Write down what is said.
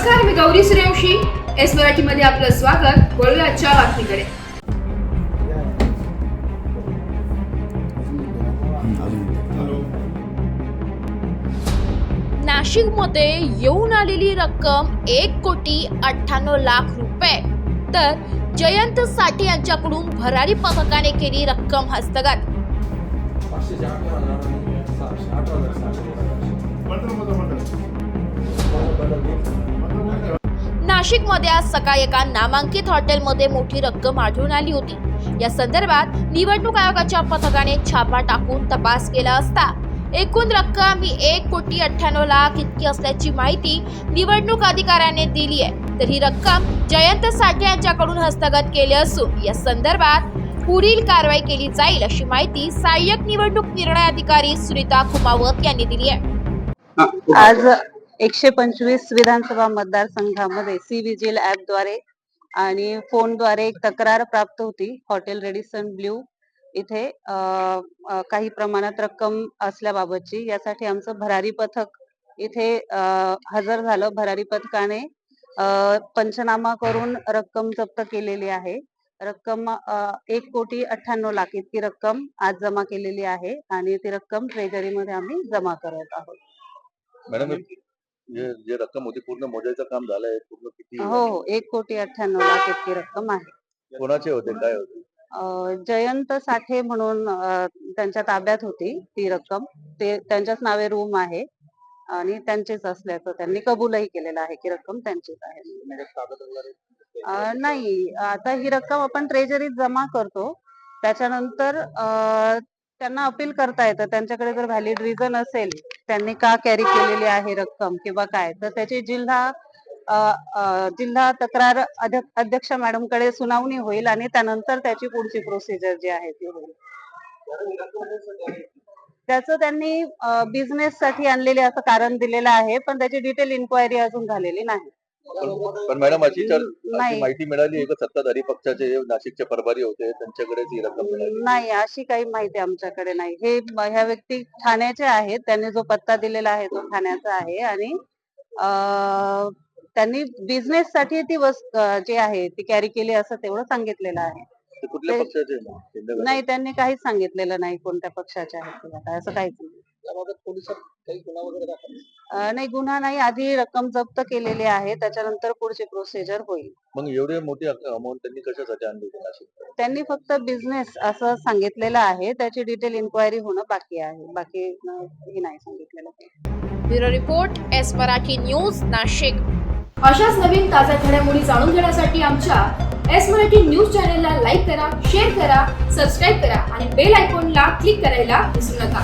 नमस्कार, मी गौरी सूर्यवंशी. एस मराठीमध्ये आपलं स्वागत. वळूया आजच्या बातमीकडे. नाशिकमध्ये येऊन आलेली रक्कम 1,98,00,000 रुपये. तर जयंत साठे यांच्याकडून भरारी पथकाने केली रक्कम हस्तगत. नाशिकमध्ये आज सकाळी एका नामांकित हॉटेलमध्ये मोठी रक्कम आढळून आली होती. या संदर्भात निवडणूक आयोगाच्या पथकाने छापा टाकून तपास केला असता एकूण रक्कम ही 1,98,00,000 इतकी असल्याची माहिती निवडणूक अधिकाऱ्याने दिली आहे. तर ही रक्कम जयंत साठे यांच्याकडून हस्तगत केली असून या संदर्भात पुढील कारवाई केली जाईल अशी माहिती सहाय्यक निवडणूक निर्णय अधिकारी सुनीता खुमावत यांनी दिली आहे. आज 125 विधानसभा मतदारसंघामध्ये सी विजिल ऍपद्वारे आणि फोनद्वारे एक तक्रार प्राप्त होती. हॉटेल रेडिसन ब्ल्यू इथे काही प्रमाणात रक्कम असल्याबाबतची. यासाठी आमचं भरारी पथक इथे हजर झालं. भरारी पथकाने पंचनामा करून रक्कम जप्त केलेली आहे. रक्कम 1,98,00,000 इतकी रक्कम आज जमा केलेली आहे आणि ती रक्कम ट्रेजरीमध्ये आम्ही जमा करत आहोत. मॅडम, जे रक्कम होती पूर्ण मोजायचं काम झालंय? पूर्ण किती? हो, 1,98,00,000 इतकी रक्कम आहे. कोणाचे होते, काय होते? जयंत साठे म्हणून त्यांच्या ताब्यात होती ती रक्कम. ते त्यांच्याच नावे रूम आहे आणि त्यांचेच असल्याचं त्यांनी कबूलही केलेलं आहे की रक्कम त्यांचीच आहे. नाही, आता ही रक्कम आपण ट्रेजरीत जमा करतो. त्याच्यानंतर त्यांना अपील करता येतं. त्यांच्याकडे जर व्हॅलिड रिझन असेल त्यांनी का कॅरी केलेली आहे रक्कम किंवा काय, तर त्याची जिल्हा तक्रार अध्यक्ष मॅडम कडे सुनावणी होईल आणि त्यानंतर त्याची पुढची प्रोसिजर जी आहे ती होईल. त्याचं त्यांनी बिझनेस साठी आणलेले असं कारण दिलेलं आहे, पण त्याची डिटेल इन्क्वायरी अजून झालेली नाही. पण मॅडम, अशी माहिती मिळाली आहे का सत्ताधारी पक्षाचे नाशिकचे प्रभारी होते त्यांच्याकडेच ही रक्कम मिळाली? नाही, अशी काही माहिती आमच्याकडे नाही. ह्या व्यक्ती ठाण्याचे आहेत. त्यांनी जो पत्ता दिलेला आहे तो ठाण्याचा आहे आणि त्यांनी बिझनेस साठी ती जी आहे ती कॅरी केली असं तेवढं सांगितलेलं आहे. कुठल्या पक्षाचे? नाही, त्यांनी काहीच सांगितलेलं नाही कोणत्या पक्षाचे आहेत किंवा काय, असं काहीच नाही. नाही, गुन्हा नाही. आधी रक्कम जप्त केलेली आहे, त्याच्यानंतर पुढची प्रोसिजर होईल. मग एवढी मोठी अमाऊंट त्यांनी कशासाठी आणली होती नाशिक? त्यांनी फक्त बिझनेस असं सांगितलेलं आहे. त्याची डिटेल इन्क्वायरी होणं बाकी आहे. बाकी हे नाही सांगितलेलं. Bureau report, S Marathi news, Nashik. अशाच नवीन ताज्या घडामोडी जाणून घेण्यासाठी आमच्या एस मराठी न्यूज चॅनलला लाईक करा, शेअर करा, सबस्क्राईब करा आणि बेल आयकॉनला क्लिक करायला विसरू नका.